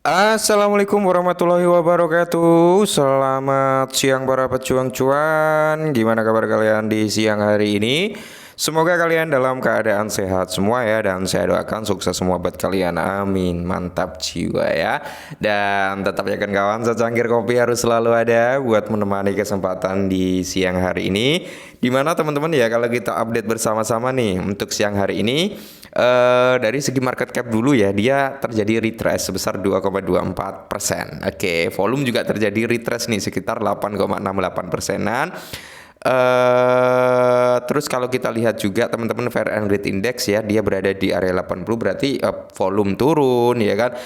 Assalamualaikum warahmatullahi wabarakatuh. Selamat siang para pejuang cuan. Gimana kabar kalian di siang hari ini? Semoga kalian dalam keadaan sehat semua ya. Dan saya doakan sukses semua buat kalian. Amin. Mantap jiwa ya. Dan tetap yakin kawan, secangkir kopi harus selalu ada buat menemani kesempatan di siang hari ini. Dimana teman-teman ya, kalau kita update bersama-sama nih untuk siang hari ini, dari segi market cap dulu ya, dia terjadi retrace sebesar 2,24%. Oke, volume juga terjadi retrace nih sekitar 8,68%-an. Terus kalau kita lihat juga teman-teman, Fair and Greed Index ya, dia berada di area 80, berarti volume turun ya kan,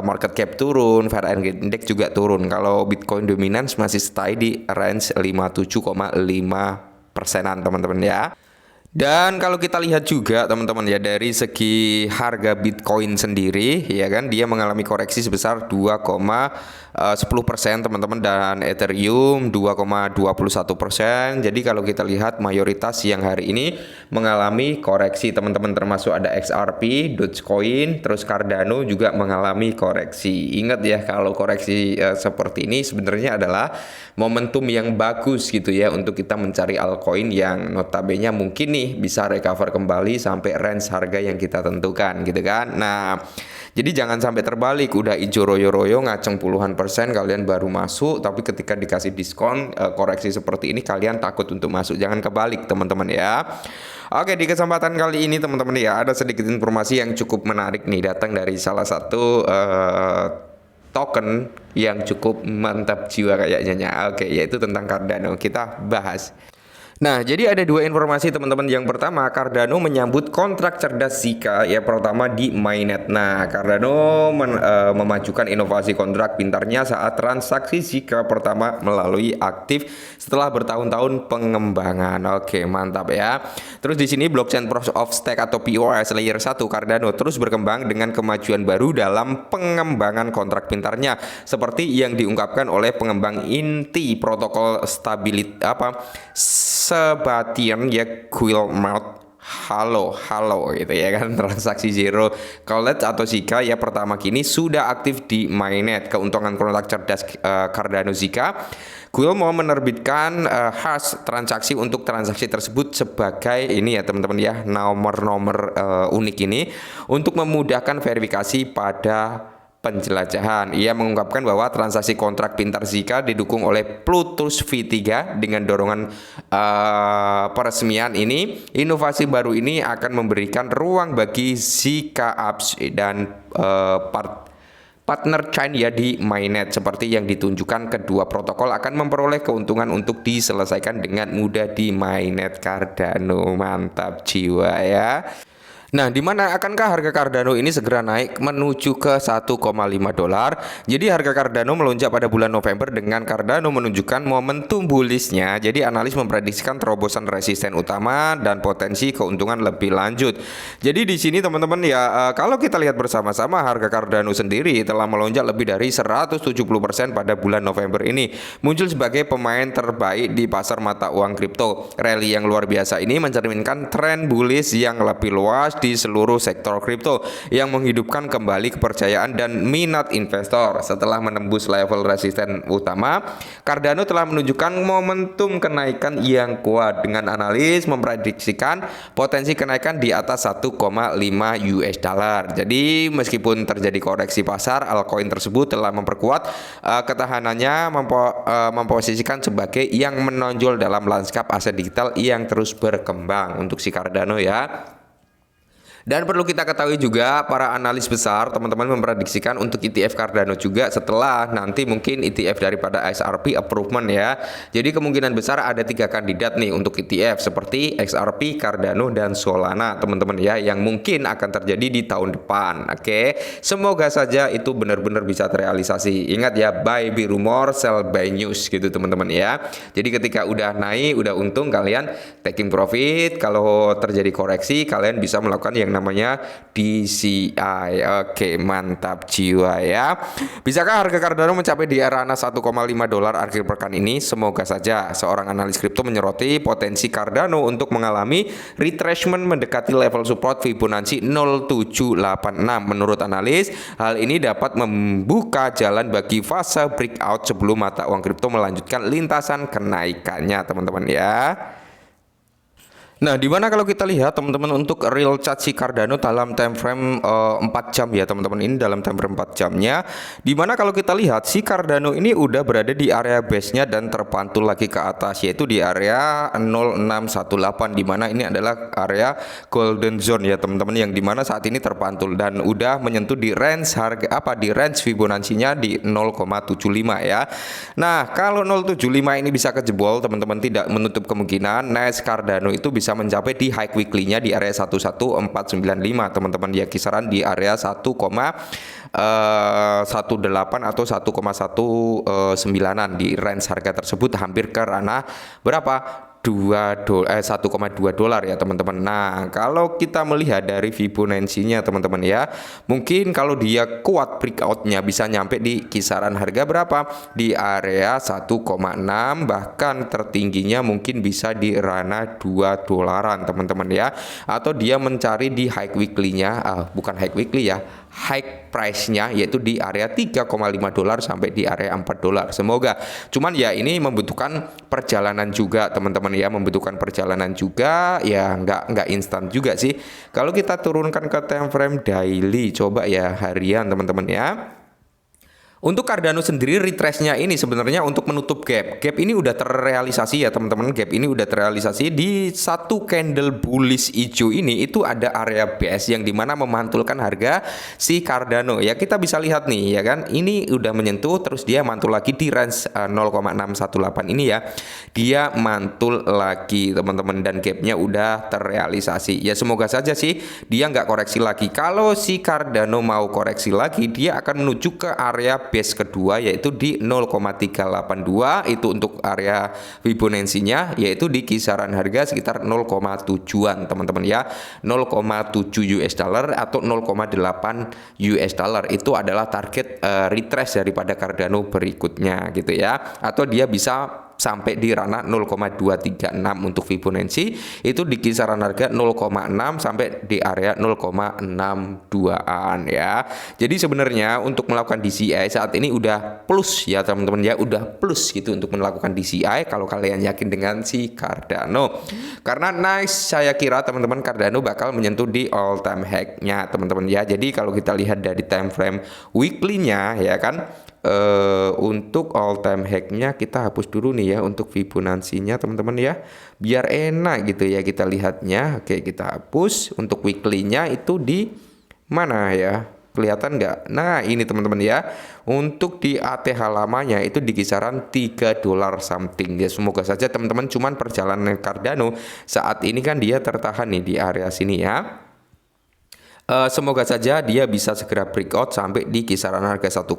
market cap turun, Fair and Greed Index juga turun. Kalau Bitcoin dominance masih stay di range 57,5%-an teman-teman ya. Dan kalau kita lihat juga teman-teman ya, dari segi harga Bitcoin sendiri ya kan, dia mengalami koreksi sebesar 2,10% teman-teman, dan Ethereum 2,21%. Jadi kalau kita lihat mayoritas yang hari ini mengalami koreksi teman-teman, termasuk ada XRP, Dogecoin, terus Cardano juga mengalami koreksi. Ingat ya, kalau koreksi seperti ini sebenarnya adalah momentum yang bagus gitu ya untuk kita mencari altcoin yang notabene mungkin nih bisa recover kembali sampai range harga yang kita tentukan gitu kan. Nah, jadi jangan sampai terbalik, udah hijau royo-royo ngaceng puluhan persen kalian baru masuk, tapi ketika dikasih diskon koreksi seperti ini kalian takut untuk masuk. Jangan kebalik teman-teman ya. Oke, di kesempatan kali ini teman-teman ya, ada sedikit informasi yang cukup menarik nih, datang dari salah satu token yang cukup mantap jiwa kayaknya. Oke, yaitu tentang Cardano. Kita bahas. Nah, jadi ada dua informasi teman-teman. Yang pertama, Cardano menyambut kontrak cerdas Zika ya pertama di mainnet. Nah, Cardano memajukan inovasi kontrak pintarnya saat transaksi Zika pertama melalui aktif setelah bertahun-tahun pengembangan. Oke, mantap ya. Terus di sini blockchain Proof of Stake atau POS layer 1 Cardano terus berkembang dengan kemajuan baru dalam pengembangan kontrak pintarnya, seperti yang diungkapkan oleh pengembang inti protokol Sebastian ya Guillemot Halo gitu ya kan. Transaksi Zero College atau Zika ya pertama kini sudah aktif di mainnet. Keuntungan kontrak cerdas Cardano Zika, Guillemot menerbitkan hash transaksi untuk transaksi tersebut sebagai ini ya teman-teman ya, nomor-nomor unik ini untuk memudahkan verifikasi pada penjelajahan. Ia mengungkapkan bahwa transaksi kontrak pintar Zika didukung oleh Plutus V3 dengan dorongan peresmian ini. Inovasi baru ini akan memberikan ruang bagi Zika Apps dan partner chain ya di mainnet. Seperti yang ditunjukkan, kedua protokol akan memperoleh keuntungan untuk diselesaikan dengan mudah di mainnet Cardano. Mantap jiwa ya. Nah, di mana akankah harga Cardano ini segera naik menuju ke 1,5 dolar? Jadi harga Cardano melonjak pada bulan November dengan Cardano menunjukkan momentum bullishnya. Jadi analis memprediksikan terobosan resisten utama dan potensi keuntungan lebih lanjut. Jadi di sini teman-teman ya, kalau kita lihat bersama-sama, harga Cardano sendiri telah melonjak lebih dari 170% pada bulan November ini, muncul sebagai pemain terbaik di pasar mata uang kripto. Rally yang luar biasa ini mencerminkan tren bullish yang lebih luas di seluruh sektor kripto yang menghidupkan kembali kepercayaan dan minat investor. Setelah menembus level resisten utama, Cardano telah menunjukkan momentum kenaikan yang kuat dengan analis memprediksikan potensi kenaikan di atas 1,5 US dollar. Jadi meskipun terjadi koreksi pasar, altcoin tersebut telah memperkuat ketahanannya, memposisikan sebagai yang menonjol dalam lanskap aset digital yang terus berkembang untuk si Cardano ya. Dan perlu kita ketahui juga, para analis besar teman-teman memprediksikan untuk ETF Cardano juga setelah nanti mungkin ETF daripada XRP approvement ya. Jadi kemungkinan besar ada 3 kandidat nih untuk ETF seperti XRP, Cardano, dan Solana teman-teman ya, yang mungkin akan terjadi di tahun depan. Oke, semoga saja itu benar-benar bisa terrealisasi. Ingat ya, buy be rumor, sell by news gitu teman-teman ya. Jadi ketika udah naik, udah untung, kalian taking profit. Kalau terjadi koreksi, kalian bisa melakukan yang yang namanya DCI. Oke, mantap jiwa ya. Bisakah harga Cardano mencapai di ranah 1,5 dolar akhir pekan ini? Semoga saja. Seorang analis kripto menyoroti potensi Cardano untuk mengalami retracement mendekati level support Fibonacci 0786. Menurut analis, hal ini dapat membuka jalan bagi fase breakout sebelum mata uang kripto melanjutkan lintasan kenaikannya, teman-teman ya. Nah, dimana kalau kita lihat teman-teman untuk real chart si Cardano dalam time frame 4 jam ya teman-teman, ini dalam time frame 4 jamnya, dimana kalau kita lihat si Cardano ini udah berada di area base-nya dan terpantul lagi ke atas, yaitu di area 0618, dimana ini adalah area golden zone ya teman-teman, yang dimana saat ini terpantul dan udah menyentuh di range harga di range Fibonacci-nya di 0,75 ya. Nah, kalau 0,75 ini bisa kejebol teman-teman, tidak menutup kemungkinan next Cardano itu bisa mencapai di high weekly-nya di area 11495 teman-teman ya, kisaran di area 1,18 atau 1,19an di range harga tersebut, hampir ke ranah berapa? 1,2 dolar ya teman-teman. Nah, kalau kita melihat dari Fibonacci-nya teman-teman ya, mungkin kalau dia kuat breakout-nya bisa nyampe di kisaran harga berapa? Di area 1,6, bahkan tertingginya mungkin bisa di ranah 2 dolaran teman-teman ya. Atau dia mencari di high weekly-nya, bukan high weekly ya, high price-nya, yaitu di area 3,5 dolar sampai di area 4 dolar. Semoga. Cuman ya ini membutuhkan perjalanan juga teman-teman ya, membutuhkan perjalanan juga ya, nggak instan juga sih. Kalau kita turunkan ke time frame daily, coba ya harian teman-teman ya. Untuk Cardano sendiri retrace-nya ini sebenarnya untuk menutup gap. Gap ini udah terrealisasi ya teman-teman. Gap ini udah terrealisasi di satu candle bullish hijau ini, itu ada area base yang dimana memantulkan harga si Cardano. Ya kita bisa lihat nih ya kan. Ini udah menyentuh terus dia mantul lagi di range 0,618 ini ya. Dia mantul lagi teman-teman dan gapnya udah terrealisasi. Ya semoga saja sih dia nggak koreksi lagi. Kalau si Cardano mau koreksi lagi, dia akan menuju ke area base kedua, yaitu di 0,382, itu untuk area Fibonacci-nya, yaitu di kisaran harga sekitar 0,7an teman-teman ya, 0,7 US dollar atau 0,8 US dollar. Itu adalah target retrace daripada Cardano berikutnya gitu ya, atau dia bisa sampai di ranah 0,236 untuk Fibonacci, itu di kisaran harga 0,6 sampai di area 0,62an ya. Jadi sebenarnya untuk melakukan DCI saat ini udah plus ya teman-teman ya, udah plus gitu untuk melakukan DCI kalau kalian yakin dengan si Cardano. Karena nice, saya kira teman-teman Cardano bakal menyentuh di all time high-nya teman-teman ya. Jadi kalau kita lihat dari time frame weekly-nya ya kan, untuk all time high-nya kita hapus dulu nih ya untuk Fibonacci-nya teman-teman ya, biar enak gitu ya kita lihatnya. Oke, kita hapus. Untuk weekly-nya itu di mana ya, kelihatan nggak? Nah ini teman-teman ya, untuk di ATH lamanya itu di kisaran 3 dolar something ya. Semoga saja teman-teman, cuman perjalanan Cardano saat ini kan dia tertahan nih di area sini ya. Semoga saja dia bisa segera breakout sampai di kisaran harga 1,5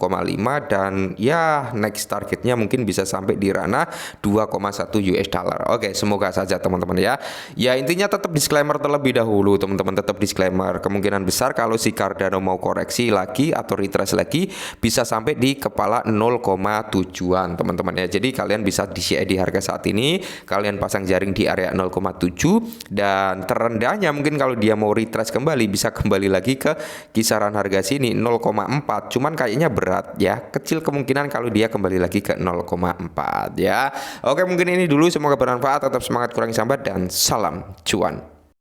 dan ya next targetnya mungkin bisa sampai di ranah 2,1 US dollar. Oke, semoga saja teman-teman ya. Ya intinya tetap disclaimer terlebih dahulu teman-teman, tetap disclaimer. Kemungkinan besar kalau si Cardano mau koreksi lagi atau retrace lagi bisa sampai di kepala 0,7an teman-teman ya. Jadi kalian bisa DCI di harga saat ini, kalian pasang jaring di area 0,7 dan terendahnya mungkin kalau dia mau retrace kembali bisa kembali lagi ke kisaran harga sini 0,4, cuman kayaknya berat ya, kecil kemungkinan kalau dia kembali lagi ke 0,4 ya. Oke, mungkin ini dulu, semoga bermanfaat, tetap semangat, kurangi sambat, dan salam cuan.